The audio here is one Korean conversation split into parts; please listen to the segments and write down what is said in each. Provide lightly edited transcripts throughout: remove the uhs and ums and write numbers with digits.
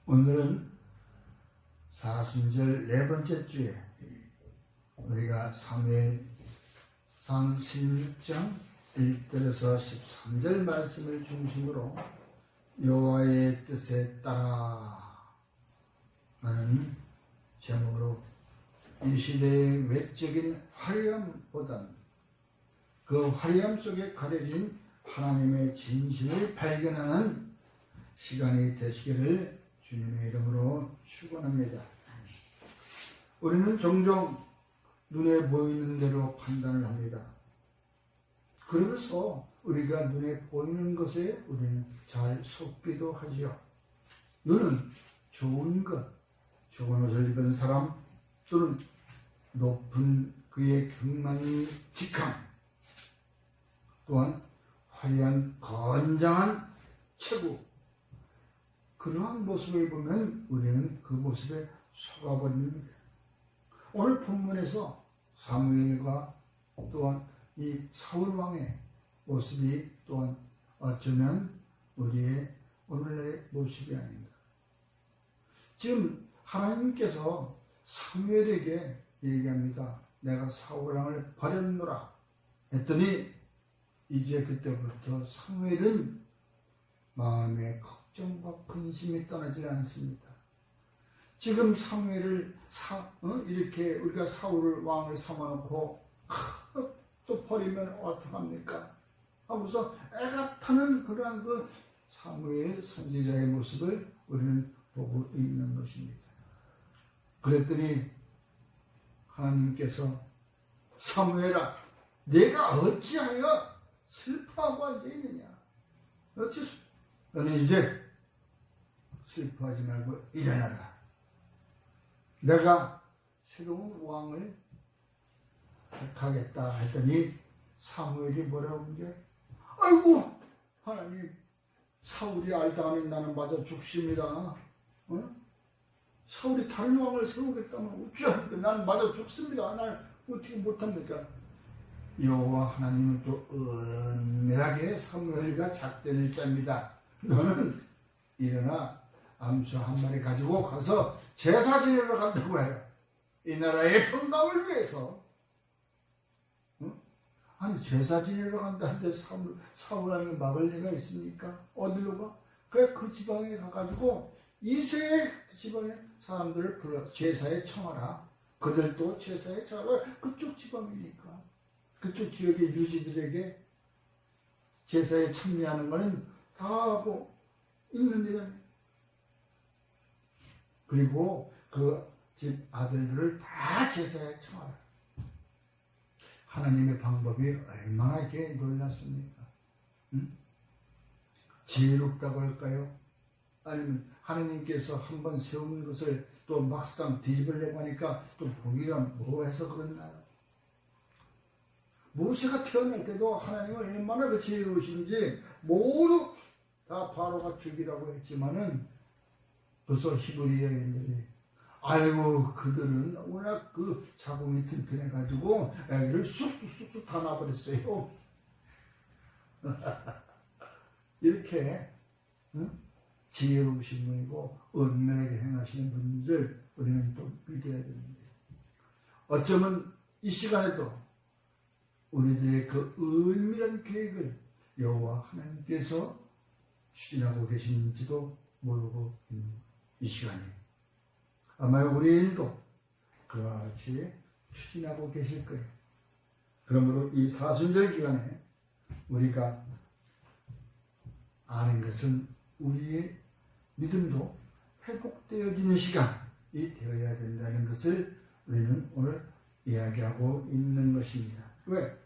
오늘은 사순절 네 번째 주에 우리가 사무엘상 16장 1절에서 13절 말씀을 중심으로 여호와의 뜻에 따라 라는 제목으로 이 시대의 외적인 화려함보다는 그 화려함 속에 가려진 하나님의 진실을 발견하는 시간이 되시기를 주님의 이름으로 축원합니다. 우리는 종종 눈에 보이는 대로 판단을 합니다. 그러면서 우리가 눈에 보이는 것에 우리는 잘 속기도 하지요. 눈은 좋은 것, 좋은 옷을 입은 사람 또는 높은 그의 경만직함 또한 화려한 건장한 체구 그러한 모습을 보면 우리는 그 모습에 속아버립니다. 오늘 본문에서 사무엘과 또한 이 사울 왕의 모습이 또한 어쩌면 우리의 오늘날의 모습이 아닌가. 지금 하나님께서 사무엘에게 얘기합니다. 내가 사울 왕을 버렸노라 했더니 이제 그때부터 사무엘은 마음에 걱정과 근심이 떠나질 않습니다. 지금 사무엘을 이렇게 우리가 사울 왕을 삼아놓고 또 버리면 어떡합니까? 하면서 애가 타는 그러한 그 사무엘 선지자의 모습을 우리는 보고 있는 것입니다. 그랬더니 하나님께서 사무엘아 내가 어찌하여 슬퍼하고 앉아있느냐? 너는 이제 슬퍼하지 말고 일어나라. 내가 새로운 왕을 택하겠다 했더니 사무엘이 뭐라고 하는지 아이고 하나님 사울이 알다 하면 나는 맞아 죽습니다. 사울이 다른 왕을 세우겠다면 어찌합니까? 나는 맞아 죽습니다. 날 어떻게 못합니까? 여호와 하나님은 또 은밀하게 사무엘과 작전을 짭니다. 너는 일어나 암수 한 마리 가지고 가서 제사 지내러 간다고 해요. 이 나라의 평강을 위해서. 아니 제사 지내러 간다는데 사울 왕이 막을 리가 있습니까? 어디로 가? 그 지방에 가가지고 이세의 지방의 사람들을 불러 제사에 청하라. 그들도 제사에 청하라. 그쪽 지방이니까. 그쪽 지역의 유지들에게 제사에 참여하는 것은 다 하고 있는 일은 그리고 그 집 아들들을 다 제사에 청하라. 하나님의 방법이 얼마나 이렇게 놀랐습니까? 지혜롭다고 할까요? 아니면 하나님께서 한번 세운 것을 또 막상 뒤집으려고 하니까 또 보기가 뭐해서 그랬나요? 모세가 태어날 때도 하나님은 얼마나 그 지혜로우신지 모두 다 바로가 죽이라고 했지만은 벌써 히브리 여인들이 아이고 그들은 워낙 그 자궁이 튼튼해가지고 애기를 쑥쑥쑥쑥 다 놔버렸어요. 이렇게 지혜로우신 분이고 은밀하게 행하시는 분들 우리는 또 믿어야 됩니다. 어쩌면 이 시간에도 우리들의 그 은밀한 계획을 여호와 하나님께서 추진하고 계시는지도 모르고 있는 이 시간에 아마 우리 일도 그와 같이 추진하고 계실 거예요. 그러므로 이 사순절 기간에 우리가 아는 것은 우리의 믿음도 회복되어지는 시간이 되어야 된다는 것을 우리는 오늘 이야기하고 있는 것입니다. 왜?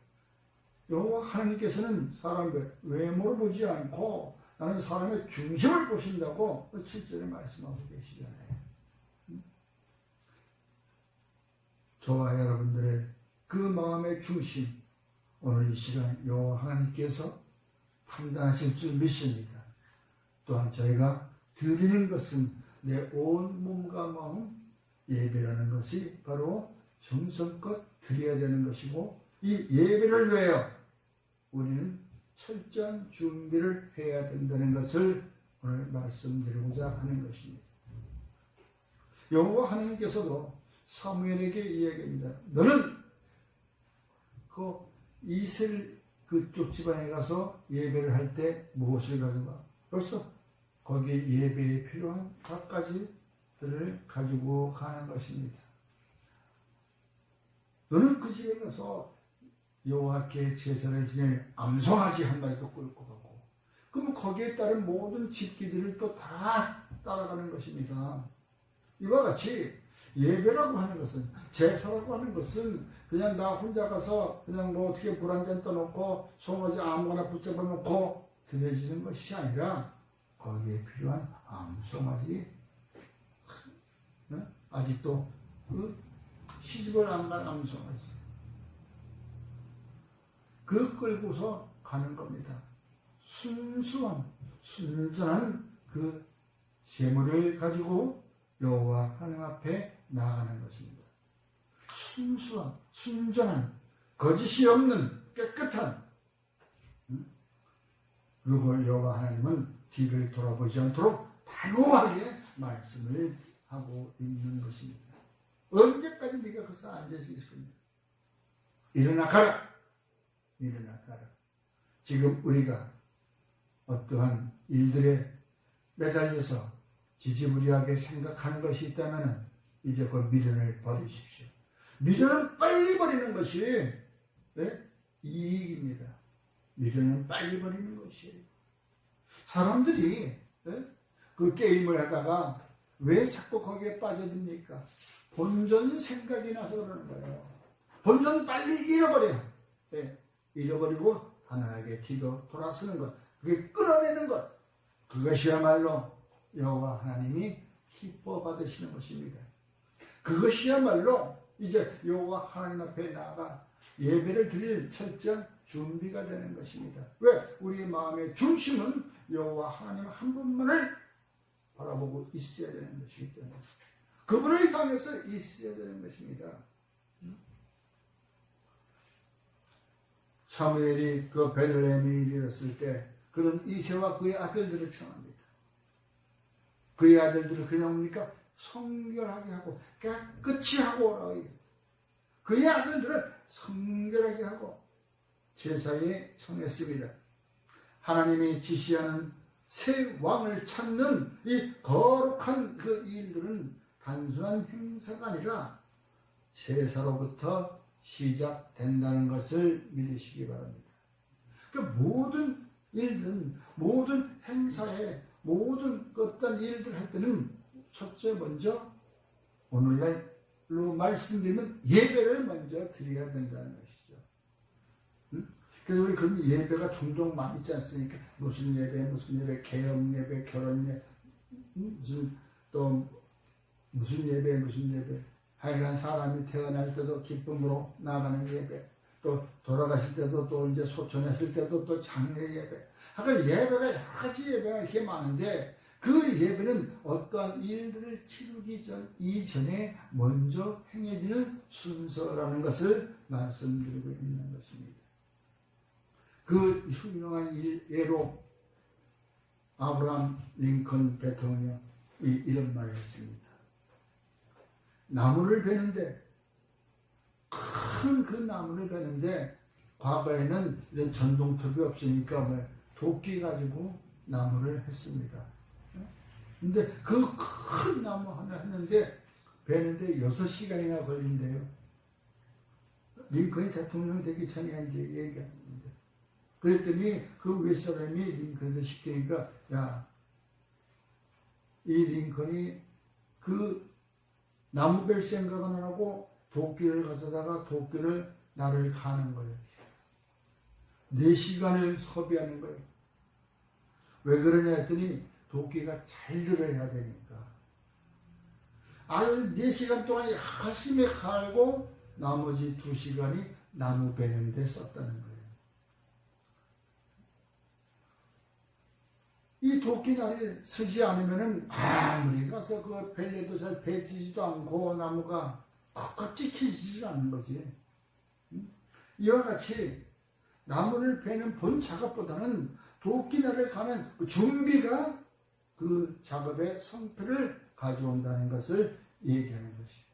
여호와 하나님께서는 사람의 외모를 보지 않고 나는 사람의 중심을 보신다고 7절에 말씀하고 계시잖아요. 저와 여러분들의 그 마음의 중심 오늘 이 시간 여호와 하나님께서 판단하실 줄 믿습니다. 또한 저희가 드리는 것은 내 온 몸과 마음 예배라는 것이 바로 정성껏 드려야 되는 것이고 이 예배를 위하여 우리는 철저한 준비를 해야 된다는 것을 오늘 말씀드리고자 하는 것입니다. 여호와 하나님께서도 사무엘에게 이야기합니다. 너는 그 이스라엘 그쪽 지방에 가서 예배를 할 때 무엇을 가져가? 벌써 거기에 예배에 필요한 갖가지들을 가지고 가는 것입니다. 너는 그 집에 가서 여호와께 제사를 지낼 암송아지 한 마리도 끌고 가고, 그러면 거기에 따른 모든 집기들을 또 다 따라가는 것입니다. 이와 같이 예배라고 하는 것은, 제사라고 하는 것은 그냥 나 혼자 가서 그냥 뭐 어떻게 불 한 잔 떠놓고 송아지 아무거나 붙잡아 놓고 드려지는 것이 아니라 거기에 필요한 암송아지, 아직도 그 시집을 안 간 암송아지, 그 끌고서 가는 겁니다. 순전한 그 제물을 가지고 여호와 하나님 앞에 나아가는 것입니다. 순전한, 거짓이 없는 깨끗한, 그리고 여호와 하나님은 뒤를 돌아보지 않도록 단호하게 말씀을 하고 있는 것입니다. 언제까지 네가 거기서 앉아있을 거냐? 일어나 가라! 일어나 가라. 지금 우리가 어떠한 일들에 매달려서 지지부리하게 생각하는 것이 있다면 이제 그 미련을 버리십시오. 미련은 빨리 버리는 것이 이익입니다. 미련은 빨리 버리는 것이에요. 사람들이 그 게임을 하다가 왜 자꾸 거기에 빠져듭니까? 본전 생각이 나서 그러는 거예요. 본전 빨리 잃어버려요. 잃어버리고 하나에게 뒤도 돌아서는 것, 그게 끌어내는 것, 그것이야말로 여호와 하나님이 기뻐 받으시는 것입니다. 그것이야말로 이제 여호와 하나님 앞에 나아가 예배를 드릴 철저한 준비가 되는 것입니다. 왜? 우리의 마음의 중심은 여호와 하나님 한 분만을 바라보고 있어야 되는 것이기 때문에, 그분을 향해서 있어야 되는 것입니다. 사무엘이 그 베들레헴에 이르렀을 때 그는 이새와 그의 아들들을 청합니다. 그의 아들들을 그냥 뭡니까? 성결하게 하고 깨끗이 하고 오라고. 그의 아들들을 성결하게 하고 제사에 청했습니다. 하나님이 지시하는 새 왕을 찾는 이 거룩한 그 일들은 단순한 행사가 아니라 제사로부터 시작된다는 것을 믿으시기 바랍니다. 그러니까 모든 일들은, 모든 행사에, 모든 어떤 일들 할 때는 첫째 먼저 오늘날로 말씀드리면 예배를 먼저 드려야 된다는 것이죠. 그래서 우리 그런 예배가 종종 많이 있지 않습니까? 무슨 예배, 개업 예배, 결혼 예배, 무슨 예배. 하여간 사람이 태어날 때도 기쁨으로 나가는 예배, 또 돌아가실 때도, 또 이제 소천했을 때도 또 장례 예배. 하여간 예배가 여러 가지 예배가 이렇게 많은데, 그 예배는 어떠한 일들을 치르기 이전에 먼저 행해지는 순서라는 것을 말씀드리고 있는 것입니다. 그 훌륭한 예로 아브라함 링컨 대통령이 이런 말을 했습니다. 나무를 베는데, 큰 그 나무를 베는데, 과거에는 이런 전동톱이 없으니까 도끼 가지고 나무를 했습니다. 근데 그 큰 나무 하나 했는데, 베는데 6시간이나 걸린대요. 링컨이 대통령 되기 전에 이제 얘기합니다. 그랬더니 그 윗사람이 링컨을 시키니까, 야, 이 링컨이 그 나무 벨 생각은 안 하고 도끼를 가져다가 도끼를 나를 가는 거예요. 4시간을 소비하는 거예요. 왜 그러냐 했더니 도끼가 잘 들어야 되니까. 4시간 동안 열심히 갈고 나머지 2시간이 나무 베는 데 썼다는 거예요. 이 도끼날이 쓰지 않으면은 아무리 가서 그 벨레도 잘 베지지도 않고 나무가 kokkok지 찍히지도 않는 거지. 이와 같이 나무를 베는 본 작업보다는 도끼날을 가는 그 준비가 그 작업의 성패를 가져온다는 것을 얘기하는 것이에요.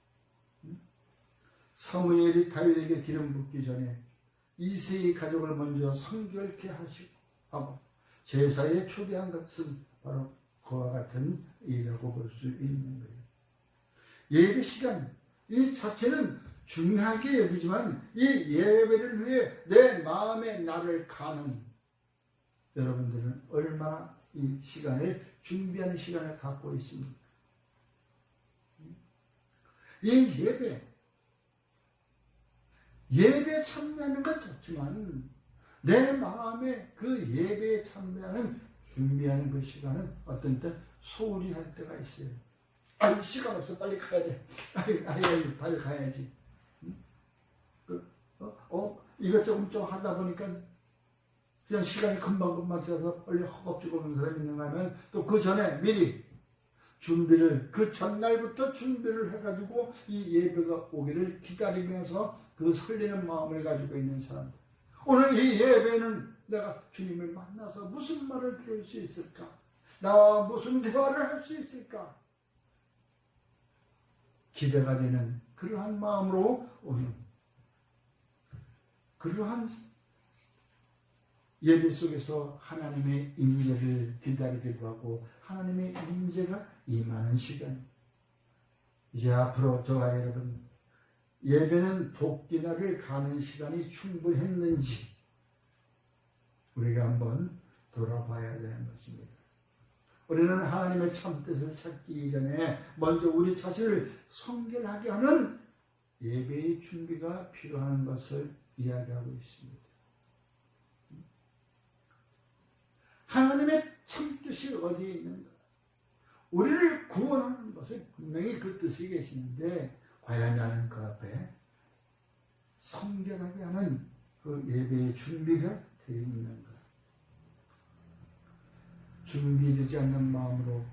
사무엘이 다윗에게 기름 붓기 전에 이새의 가족을 먼저 성결케 하고 제사에 초대한 것은 바로 그와 같은 일이라고 볼 수 있는 거예요. 예배 시간 이 자체는 중요하게 여기지만 이 예배를 위해 내 마음의 날을 가는 여러분들은 얼마나 이 시간을 준비하는 시간을 갖고 있습니까? 이 예배에 참여하는 것 좋지만 내 마음에 그 예배에 참여하는 준비하는 그 시간은 어떤 때 소홀히 할 때가 있어요. 아유 시간 없어 빨리 가야 돼. 아유 빨리 가야지. 이것 조금 하다 보니까 그냥 시간이 금방 지나서 빨리 허겁지겁 오는 사람이 있는가 하면 또 그 전에 미리 준비를 그 전날부터 준비를 해가지고 이 예배가 오기를 기다리면서 그 설레는 마음을 가지고 있는 사람들. 오늘 이 예배는 내가 주님을 만나서 무슨 말을 들을 수 있을까? 나와 무슨 대화를 할 수 있을까? 기대가 되는 그러한 마음으로 오는 그러한 예배 속에서 하나님의 임재를 기다리기도 하고 하나님의 임재가 임하는 시간. 이제 앞으로 저와 여러분 예배는 복귀날을 가는 시간이 충분했는지 우리가 한번 돌아봐야 되는 것입니다. 우리는 하나님의 참뜻을 찾기 전에 먼저 우리 자신을 성결하게 하는 예배의 준비가 필요한 것을 이야기하고 있습니다. 하나님의 참뜻이 어디에 있는가? 우리를 구원하는 것은 분명히 그 뜻이 계시는데 과연 나는 그 앞에 성결하게 하는 그 예배의 준비가 되어 있는가? 준비되지 않는 마음으로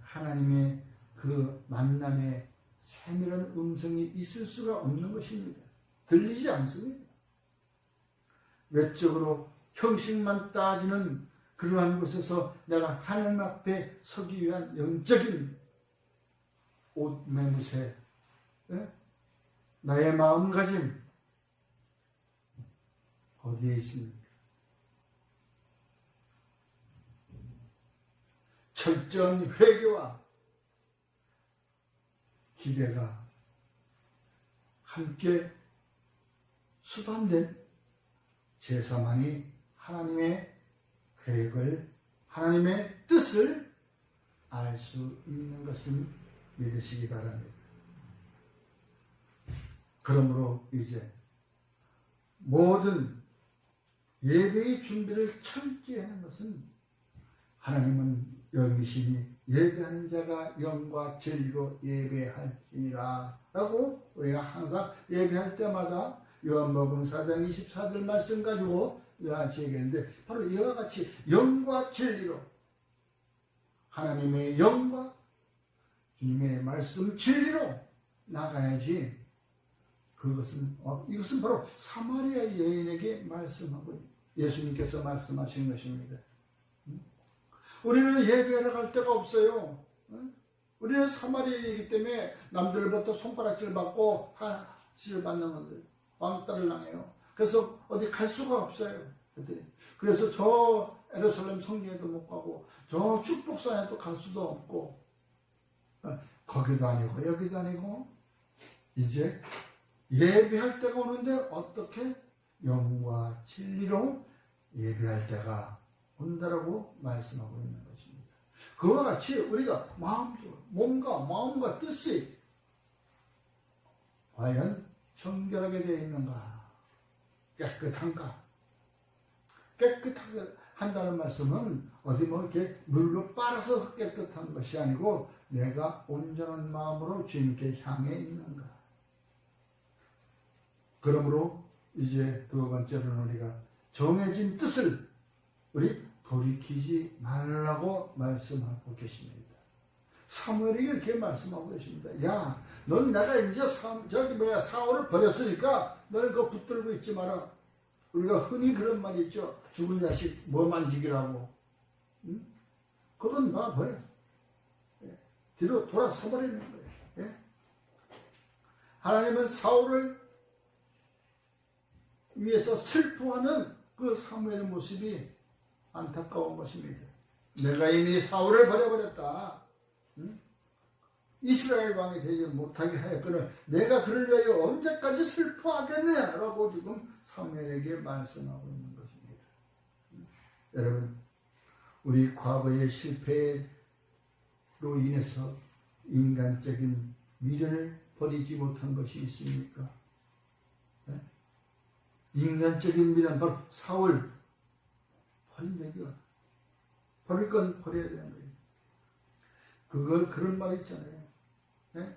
하나님의 그 만남의 세밀한 음성이 있을 수가 없는 것입니다. 들리지 않습니다. 외적으로 형식만 따지는 그러한 곳에서 내가 하나님 앞에 서기 위한 영적인 옷 매무새, 나의 마음가짐 어디에 있습니까? 철저한 회개와 기대가 함께 수반된 제사만이 하나님의 계획을 하나님의 뜻을 알 수 있는 것을 믿으시기 바랍니다. 그러므로 이제 모든 예배의 준비를 철저히 하는 것은 하나님은 영이시니 예배하는 자가 영과 진리로 예배할지니라 라고 우리가 항상 예배할 때마다 요한복음 4장 24절 말씀 가지고 이와 같이 얘기했는데 바로 이와 같이 영과 진리로 하나님의 영과 주님의 말씀 진리로 나가야지. 이것은 바로 사마리아 여인에게 말씀하고 예수님께서 말씀하신 것입니다. 우리는 예배하러 갈 데가 없어요. 우리는 사마리아이기 때문에 남들부터 손가락질 받고 하시를 받는 건데 왕따를 당해요. 그래서 어디 갈 수가 없어요. 그래서 저 예루살렘 성경에도 못 가고 저 축복산에도 갈 수도 없고 거기도 아니고 여기도 아니고 이제 예배할 때가 오는데 어떻게 영과 진리로 예배할 때가 온다라고 말씀하고 있는 것입니다. 그와 같이 우리가 마음과 뜻이 과연 정결하게 되어 있는가? 깨끗한가? 깨끗하게 한다는 말씀은 어디 이렇게 물로 빨아서 깨끗한 것이 아니고 내가 온전한 마음으로 주님께 향해 있는가? 그러므로 이제 두 번째로는 우리가 정해진 뜻을 우리 돌이키지 말라고 말씀하고 계십니다. 사무엘이 이렇게 말씀하고 계십니다. 야, 넌 내가 이제 사울을 버렸으니까 너는 그거 붙들고 있지 마라. 우리가 흔히 그런 말이 있죠. 죽은 자식 뭐 만지기라고. 응? 그건 놔버려. 뒤로 돌아서 버리는 거예요. 예? 하나님은 사울을 위해서 슬퍼하는 그 사무엘의 모습이 안타까운 것입니다. 내가 이미 사울을 버려버렸다. 응? 이스라엘 왕이 되지 못하게 하였거늘 내가 그를 위하여 언제까지 슬퍼하겠느냐라고 지금 사무엘에게 말씀하고 있는 것입니다. 여러분, 우리 과거의 실패로 인해서 인간적인 미련을 버리지 못한 것이 있습니까? 네? 인간적인 미련, 바로 사울 버린 얘기가 버릴 건 버려야 되는 거예요. 그런 말 있잖아요. 네?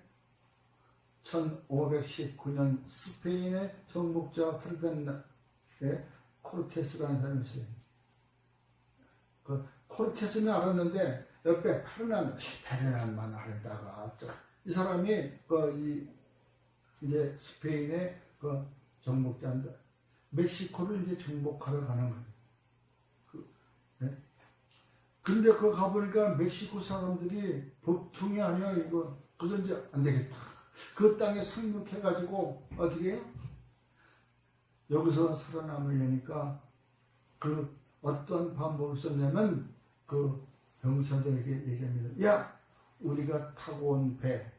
1519년 스페인의 정복자 프르단의 코르테스라는 사람이 있어요. 그 코르테스는 알았는데 옆에 페르난만 알다가 이 사람이 이제 스페인의 그 정복자인데 멕시코를 이제 정복하러 가는 거예요. 근데 그 가보니까 멕시코 사람들이 보통이 아니야, 이거. 그래서 이제 안 되겠다. 그 땅에 상륙해가지고, 어떻게 해요? 여기서 살아남으려니까, 그 어떤 방법을 썼냐면, 그 병사들에게 얘기합니다. 야! 우리가 타고 온 배,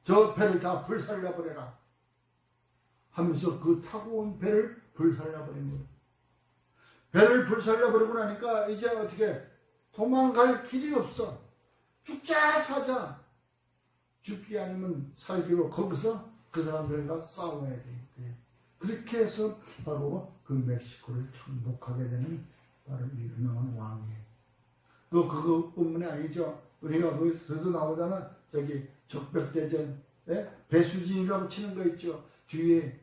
저 배를 다 불살라버려라. 하면서 그 타고 온 배를 불살라버린 거예요. 배를 불살라버리고 나니까, 이제 어떻게 도망갈 길이 없어. 죽자 사자. 죽기 아니면 살기로 거기서 그 사람들과 싸워야 돼. 그렇게 해서 바로 그 멕시코를 정복하게 되는 바로 유명한 왕이에요. 또 그것뿐만이 아니죠. 우리가 거기서도 나오잖아. 저기 적벽대전, 배수진이라고 치는 거 있죠. 뒤에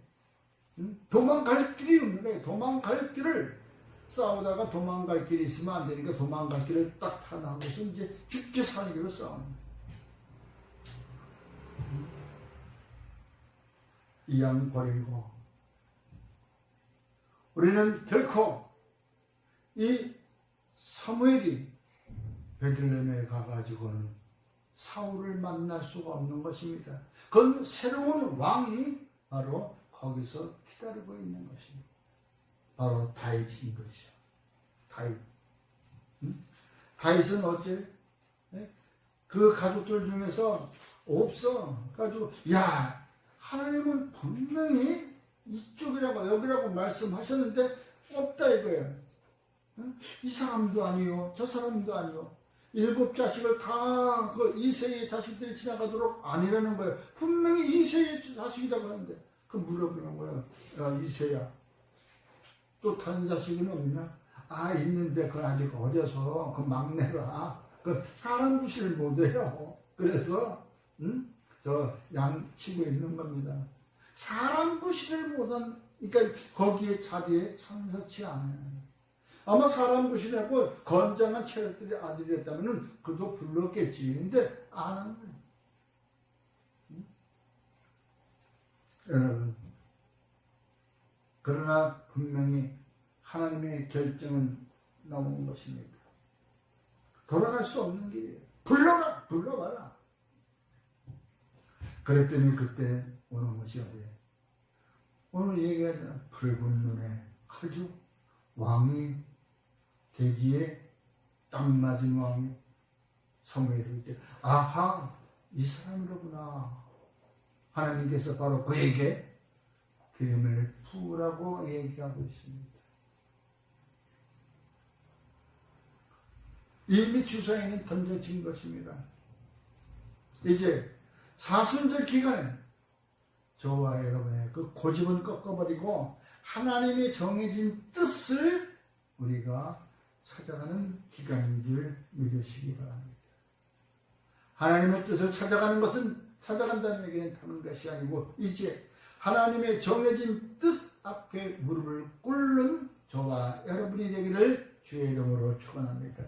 도망갈 길이 없는 거예요. 도망갈 길을 싸우다가 도망갈 길이 있으면 안 되니까 도망갈 길을 딱 하나 하고서 이제 죽기 살기로 싸우는 거예요. 이 양 버리고 우리는 결코 이 사무엘이 베들레헴에 가가지고는 사울을 만날 수가 없는 것입니다. 그건 새로운 왕이 바로 거기서 기다리고 있는 것입니다. 바로 다윗인 것이죠. 다윗. 다윗은 어째? 그 가족들 중에서 없어. 가지고 야, 하나님은 분명히 이쪽이라고 여기라고 말씀하셨는데 없다 이거예요. 이 사람도 아니요, 저 사람도 아니요. 7 자식을 다 그 이새의 자식들이 지나가도록 아니라는 거예요. 분명히 이새의 자식이라고 하는데 그 물어보는 거예요. 야, 이새야. 또 다른 자식은 없냐? 아, 있는데 그건 아직 어려서 그 막내라. 그 사람 구실을 못해요. 그래서 저 양 치고 있는 겁니다. 사람 구실을 못한, 그러니까 거기에 자리에 참석치 않아요. 아마 사람 구실하고 건장한 체력들이 아들이었다면 그도 불렀겠지. 근데 안 하는 거예요. 여러분, 그러나 분명히 하나님의 결정은 나온 것입니다. 돌아갈 수 없는 길이에요. 불러봐라. 그랬더니 그때 오는 것이 어디에? 오늘 얘기하잖아. 붉은 눈에 아주 왕이 되기에 딱 맞은 왕이 사무엘이 때 아하, 이 사람이로구나. 하나님께서 바로 그에게 기름을 부으라고 얘기하고 있습니다. 이미 주사위는 던져진 것입니다. 이제 사순절 기간에 저와 여러분의 그 고집은 꺾어버리고 하나님의 정해진 뜻을 우리가 찾아가는 기간인 줄 믿으시기 바랍니다. 하나님의 뜻을 찾아가는 것은 찾아간다는 얘기는 하는 것이 아니고 이제 하나님의 정해진 뜻 앞에 무릎을 꿇는 저와 여러분이 되기를 주의 이름으로 축원합니다.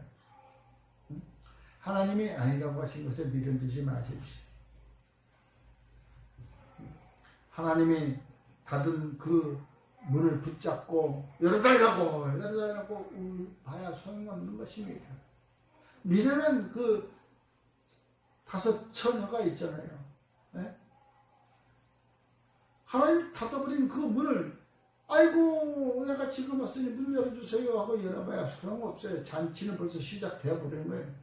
하나님이 아니라고 하신 것에 미련 두지 마십시오. 하나님이 닫은 그 문을 붙잡고 열어달라고 봐야 소용없는 것입니다. 미련은 그 5 처녀가 있잖아요. 예? 하나님 닫아버린 그 문을 아이고 내가 지금 왔으니 문 열어주세요 하고 열어봐야 소용없어요. 잔치는 벌써 시작되어 버리는 거예요.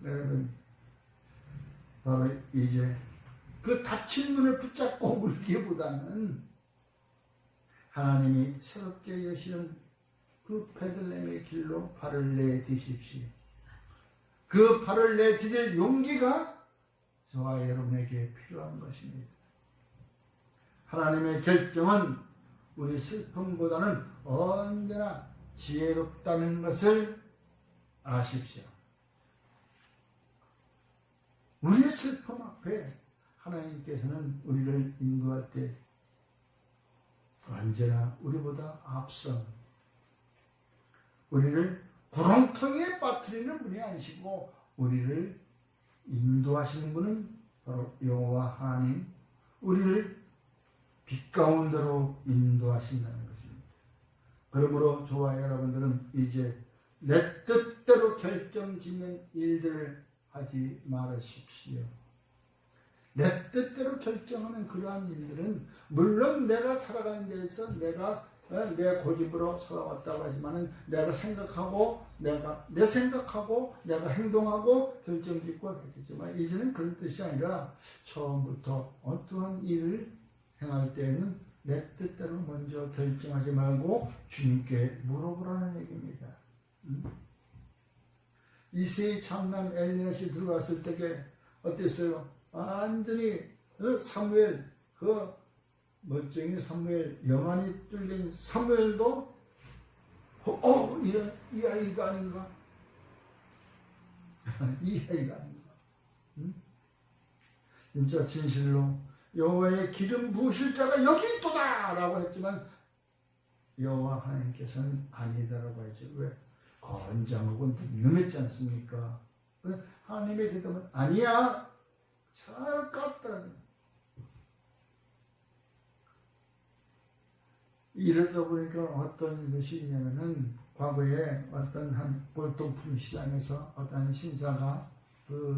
여러분 바로 이제 그 닫힌 문을 붙잡고 물기보다는 하나님이 새롭게 여시는 그 베들레헴의 길로 발을 내디십시오. 그 발을 내디딜 용기가 저와 여러분에게 필요한 것입니다. 하나님의 결정은 우리 슬픔보다는 언제나 지혜롭다는 것을 아십시오. 우리의 슬픔 앞에 하나님께서는 우리를 인도할 때 언제나 우리보다 앞서 우리를 구렁텅이에 빠뜨리는 분이 아니시고 우리를 인도하시는 분은 바로 여호와 하나님, 우리를 빛 가운데로 인도하신다는 것입니다. 그러므로 저와 여러분들은 이제 내 뜻대로 결정짓는 일들을 하지 말으십시오. 내 뜻대로 결정하는 그러한 일들은 물론 내가 살아가는 데에서 내가 내 고집으로 살아왔다고 하지만은 내가 생각하고 내 생각하고 내가 행동하고 결정짓고 했겠지만 이제는 그런 뜻이 아니라 처음부터 어떠한 일을 행할 때에는 내 뜻대로 먼저 결정하지 말고 주님께 물어보라는 얘기입니다. 이세의 장남 엘리야시 들어왔을 때에 어땠어요? 완전히 사무엘 멋쟁이 사무엘 영안이 뚫린 사무엘도 이 아이가 아닌가? 이 아이가 아닌가? 진짜 진실로 여호와의 기름 부으실 자가 여기 있도다 라고 했지만 여호와 하나님께서는 아니다라고 하지. 왜? 건장하고 능력했지 않습니까? 하나님의 대답은 아니야. 잘 깠다. 이러다 보니까 어떤 것이 있냐면은 과거에 어떤 한 골동품 시장에서 어떤 신사가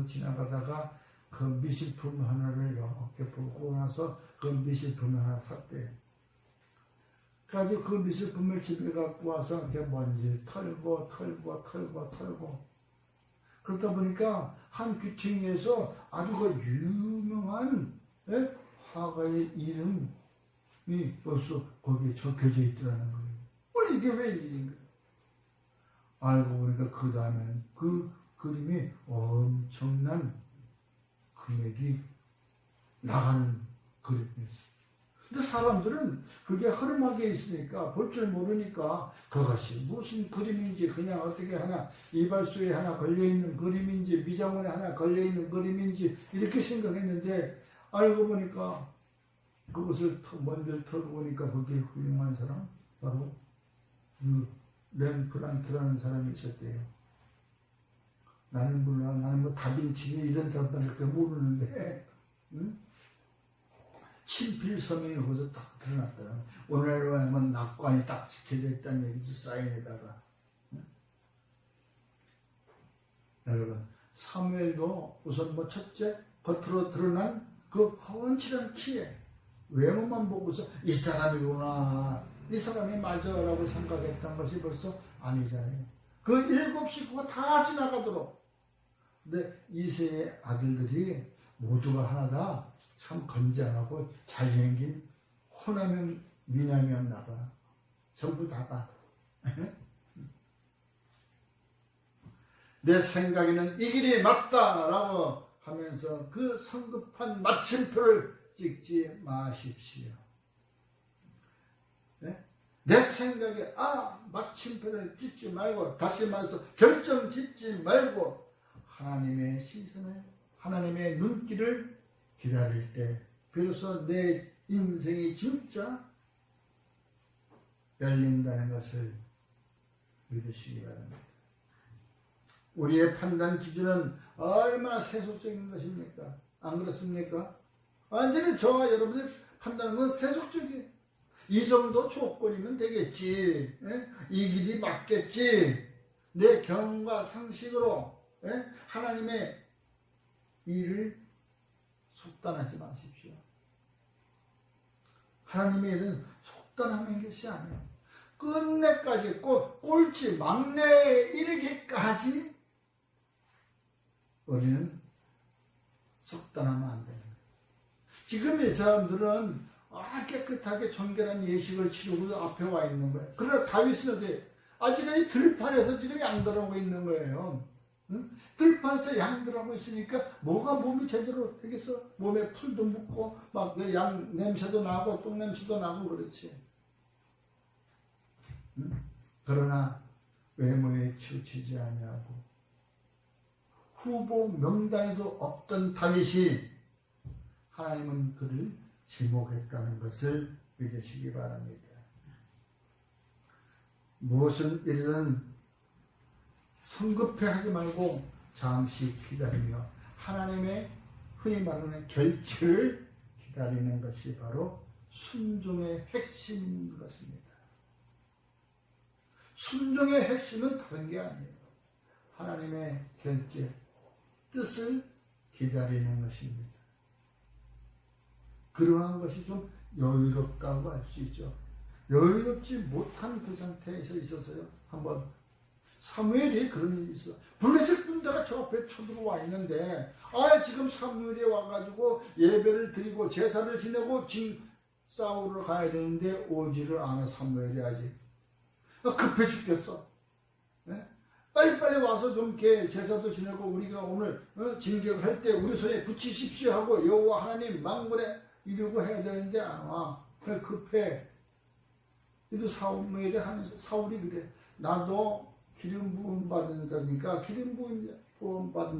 지나가다가 그 미술품 하나를 이렇게 보고 나서 그 미술품 하나 샀대요. 가지고 그 미술품을 집에 갖고 와서 이렇게 먼지를 털고 그러다 보니까 한 귀퉁이에서 아주 그 유명한 화가의 이름이 벌써 거기에 적혀져 있더라는 거예요. 이게 왜 일인가? 알고 보니까 그 다음에는 그 그림이 엄청난 금액이 나가는 그림이었어요. 근데 사람들은 그게 허름하게 있으니까 볼 줄 모르니까 그것이 무슨 그림인지 그냥 어떻게 하나 이발소에 하나 걸려있는 그림인지 미장원에 하나 걸려있는 그림인지 이렇게 생각했는데 알고 보니까 그것을 먼저 털어보니까 거기에 훌륭한 사람 바로 그 렘프란트라는 사람이 있었대요. 나는 몰라. 나는 뭐 다빈치니 이런 사람들밖에 모르는데 친필서명이 거기서 딱 드러났더라. 오늘로 하면 낙관이 딱 지켜져 있다는 얘기지. 사인에다가. 여러분 사무엘도 우선 뭐 첫째 겉으로 드러난 그 훤칠한 키에 외모만 보고서 이 사람이구나, 이 사람이 맞아 라고 생각했던 것이 벌써 아니잖아요. 그 7 식구가 다 지나가도록. 근데 이세의 아들들이 모두가 하나 다 참 건장하고 잘생긴 호남형 미남이었나 봐. 전부 다가. 내 생각에는 이 길이 맞다라고 하면서 그 성급한 마침표를 찍지 마십시오. 네? 내 생각에 마침표를 찍지 말고, 다시 말해서 결정 짓지 말고 하나님의 시선을, 하나님의 눈길을 기다릴 때 비로소 내 인생이 진짜 열린다는 것을 믿으시기 바랍니다. 우리의 판단 기준은 얼마나 세속적인 것입니까? 안 그렇습니까? 완전히 저와 여러분의 판단은 세속적이에요. 이 정도 조건이면 되겠지. 이 길이 맞겠지. 내 경험과 상식으로 하나님의 일을 속단하지 마십시오. 하나님의 일은 속단하는 것이 아니에요. 끝내까지 꼴찌 막내에 이르기까지 우리는 속단하면 안 됩니다. 지금 이 사람들은 깨끗하게 정결한 예식을 치르고 앞에 와 있는 거예요. 그러나 다윗은 어디 아직까지 들판에서 지금 양들하고 있는 거예요. 응? 들판에서 양들하고 있으니까 뭐가 몸이 제대로 되겠어? 몸에 풀도 묻고 막 그 양 냄새도 나고 똥 냄새도 나고 그렇지. 응? 그러나 외모에 치우치지 아니하고 후보 명단에도 없던 다윗이 하나님은 그를 지목했다는 것을 믿으시기 바랍니다. 무엇은 일이든 성급해하지 말고 잠시 기다리며 하나님의 흔히 말하는 결실을 기다리는 것이 바로 순종의 핵심인 것입니다. 순종의 핵심은 다른 게 아니에요. 하나님의 결제, 뜻을 기다리는 것입니다. 그러한 것이 좀 여유롭다고 할 수 있죠. 여유롭지 못한 그 상태에서 있어서요. 한번 사무엘이 그런 일이 있어. 블레셋 군대가 저 앞에 쳐들어와 있는데 지금 사무엘이 와가지고 예배를 드리고 제사를 지내고 싸우러 가야 되는데 오지를 않아. 사무엘이 아직 급해 죽겠어. 네? 빨리빨리 와서 좀 이렇게 제사도 지내고 우리가 오늘 진격을 할 때 우리 손에 붙이십시오 하고 여호와 하나님 만군에 이러고 해야 되는데 안 와. 급해. 그래도 사울이 그래. 나도 기름 부음 받은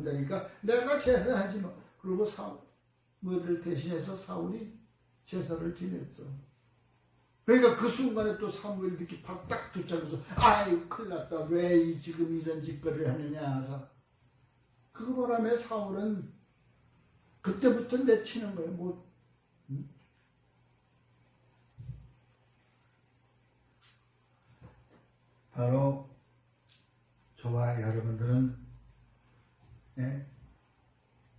자니까 내가 제사하지 마. 그리고 사무엘을 대신해서 사울이 제사를 지냈어. 그러니까 그 순간에 또 사무엘이 이렇게 딱 붙잡아서 아유 큰일 났다. 왜 지금 이런 짓거리를 하느냐. 그 바람에 사울은 그때부터 내치는 거예요. 바로 저와 여러분들은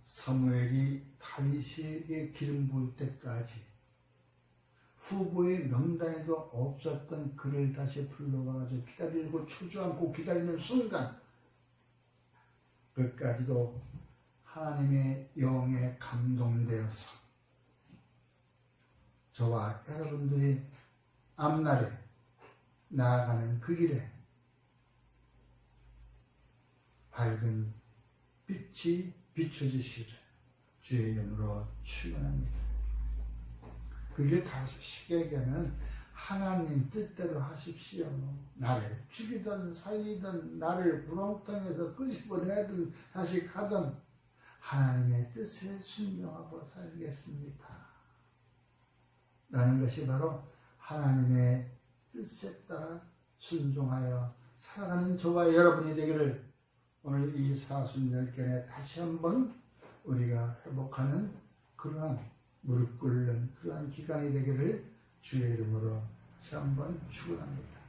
사무엘이 다윗에게 기름 부을 때까지 후보의 명단에도 없었던 그를 다시 불러가지고 기다리고 초조하고 기다리는 순간 끝까지도 하나님의 영에 감동되어서 저와 여러분들이 앞날에 나아가는 그 길에 밝은 빛이 비춰지시를 주의 이름으로 축원합니다. 그게 다시 얘기하면 하나님 뜻대로 하십시오. 나를 죽이든 살리든 나를 구렁텅에서 끄집어내든 다시 가든 하나님의 뜻에 순종하고 살겠습니다. 라는 것이 바로 하나님의 뜻에 따라 순종하여 살아가는 저와 여러분이 되기를 오늘 이 사순절견에 다시 한번 우리가 회복하는 그러한 무릎 꿇는 그러한 기간이 되기를 주의 이름으로 다시 한번 축원합니다.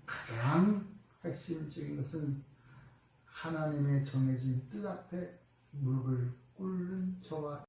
가장 핵심적인 것은 하나님의 정해진 뜻 앞에 무릎을 꿇는 저와